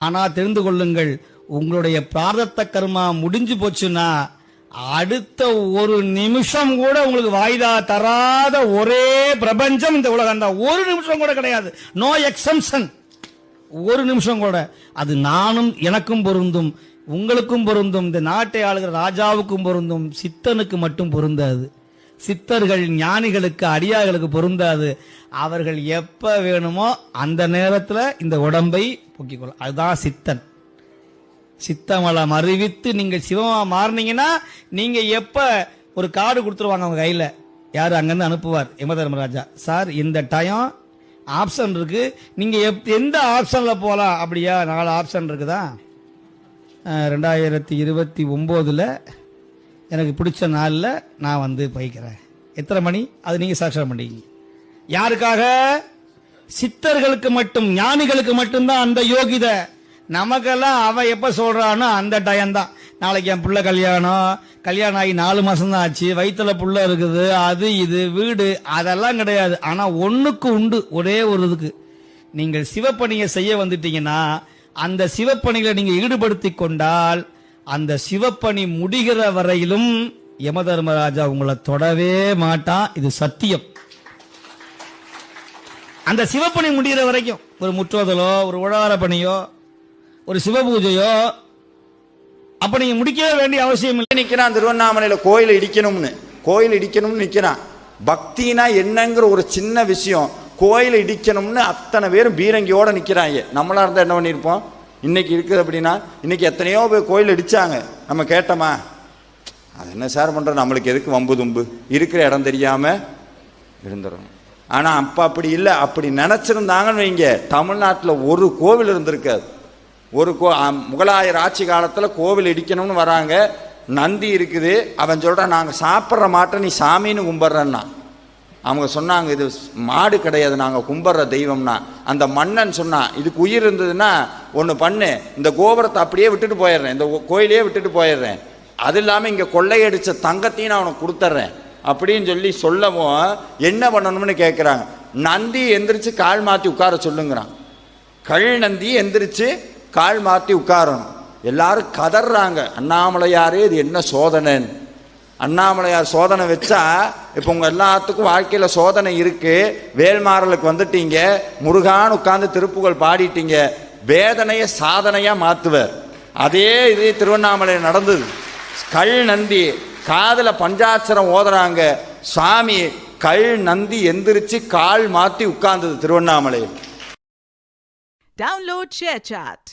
ஆனா தெரிந்து கொள்ளுங்கள், உங்களுடைய பிராரத்த கர்மா முடிஞ்சு போச்சுன்னா அடுத்த ஒரு நிமிஷம் கூட உங்களுக்கு வாய்தா தராத ஒரே பிரபஞ்சம் இந்த உலகம் தான். ஒரு நிமிஷம் கூட கிடையாது. No exemption. ஒரு நிமிஷம் கூட. அது நானும் எனக்கும் பொருந்தும், உங்களுக்கும் பொருந்தும், இந்த நாட்டை ஆளுகிற ராஜாவுக்கும் பொருந்தும். சித்தனுக்கு மட்டும் பொருந்தாது. சித்தர்கள் ஞானிகளுக்கு அடியார்களுக்கு பொருந்தாது. அவர்கள் எப்ப வேணுமோ அந்த நேரத்தில் இந்த உடம்பை போக்கிக்கொள்ள. அதுதான் சித்தன். சித்தமலம் அறிவித்து நீங்க சிவமா மாறினீங்கன்னா நீங்க எப்ப ஒரு கார்டு கொடுத்துருவாங்க அவங்க கையில, யாரு அங்கிருந்து அனுப்புவார் யமதர்மராஜா, சார் இந்த டைம் ஆப்ஷன் இருக்கு, நீங்க எந்த ஆப்ஷன்ல போலாம். அப்படியா, 4 ஆப்ஷன் இருக்குதா. 2029 எனக்கு பிடிச்ச நாளில் நான் வந்து போய்க்கிறேன். எத்தனை மணி அது நீங்க சாட்சியம் பண்ணீங்க. யாருக்காக? சித்தர்களுக்கு மட்டும், ஞானிகளுக்கு மட்டும்தான் அந்த யோகிதை. நமக்கெல்லாம் அவன் எப்ப சொல்றானோ அந்த டைம் தான். நாளைக்கு என் புள்ள கல்யாணம் ஆகி 4 மாசம் தான் ஆச்சு, வயிற்றுல புள்ள இருக்குது, அது இது வீடு அதெல்லாம் கிடையாது. ஆனா ஒண்ணுக்கு உண்டு, ஒரே ஒரு இதுக்கு, நீங்கள் சிவப்பணியை செய்ய வந்துட்டீங்கன்னா அந்த சிவப்பணிகளை நீங்க ஈடுபடுத்தி கொண்டால் அந்த சிவப்பணி முடிகிற வரையிலும் யமதர்மராஜா உங்களை தொடவே மாட்டான். இது சத்தியம். அந்த சிவப்பணி முடிகிற வரைக்கும் ஒரு முற்றோதலோ, ஒரு உழவார பணியோ, ஒரு சிவபூஜையோ அப்ப நீங்க முடிக்கவே வேண்டிய அவசியம் இல்லை. நிக்கிறான் திருவண்ணாமலையில கோயில் இடிக்கணும்னு நிக்கிறான். பக்தினா என்னங்கிற ஒரு சின்ன விஷயம், கோயில் இடிக்கணும்னு அத்தனை பேரும் பீரங்கியோட நிக்கிறாங்க. நம்மளா இருந்தா என்ன பண்ணிருப்போம்? இன்னைக்கு இருக்குது அப்படின்னா, இன்னைக்கு எத்தனையோ பேர் கோயில் இடிச்சாங்க, நம்ம கேட்டோமா? அது என்ன சார் பண்ற, நம்மளுக்கு எதுக்கு வம்பு தும்பு, இருக்கிற இடம் தெரியாம இருந்துடும். ஆனா அப்ப அப்படி இல்லை. அப்படி நினைச்சிருந்தாங்கன்னு வைங்க, தமிழ்நாட்டில் ஒரு கோவில் இருந்திருக்காது. முகலாயர் ஆட்சி காலத்தில் கோவில் இடிக்கணும்னு வராங்க. நந்தி இருக்குது, அவன் சொல்றான் நாங்கள் சாப்பிட்ற மாட்டை நீ சாமின்னு கும்பிட்றன்னா. அவங்க சொன்னாங்க இது மாடு கிடையாது, நாங்கள் கும்பிட்ற தெய்வம்னா. அந்த மன்னன் சொன்னான் இதுக்கு உயிர் இருந்ததுன்னா ஒன்று பண்ணு, இந்த கோபுரத்தை அப்படியே விட்டுட்டு போயிடுறேன், இந்த கோயிலையே விட்டுட்டு போயிடுறேன், அது இல்லாமல் இங்கே கொள்ளையடிச்ச தங்கத்தையும் நான் அவனுக்கு கொடுத்துட்றேன் அப்படின்னு சொல்லவும் என்ன பண்ணணும்னு கேட்குறாங்க. நந்தி எந்திரிச்சு கால் மாற்றி உட்கார சொல்லுங்கிறான். கல் நந்தி எந்திரிச்சு கால் மாற்றி உட்காரணும். எல்லாரும் கதறாங்க, அண்ணாமலையாரே இது என்ன சோதனைன்னு. அண்ணாமலையார் சோதனை வச்சா இப்போ உங்க எல்லாத்துக்கும் வாழ்க்கையில சோதனை இருக்கு. வேல்மாறலுக்கு வந்துட்டீங்க, முருகான்னு உட்கார்ந்து திருப்புகழ் பாடிட்டீங்க, வேதனையை சாதனையா மாத்துவார். அதே இது திருவண்ணாமலையில் நடந்தது. கல் நந்தி காதுல பஞ்சாட்சரம் ஓதுறாங்க, சாமி கல் நந்தி எந்திரிச்சு கால் மாத்தி உட்கார்ந்தது திருவண்ணாமலையில். Download ShareChat.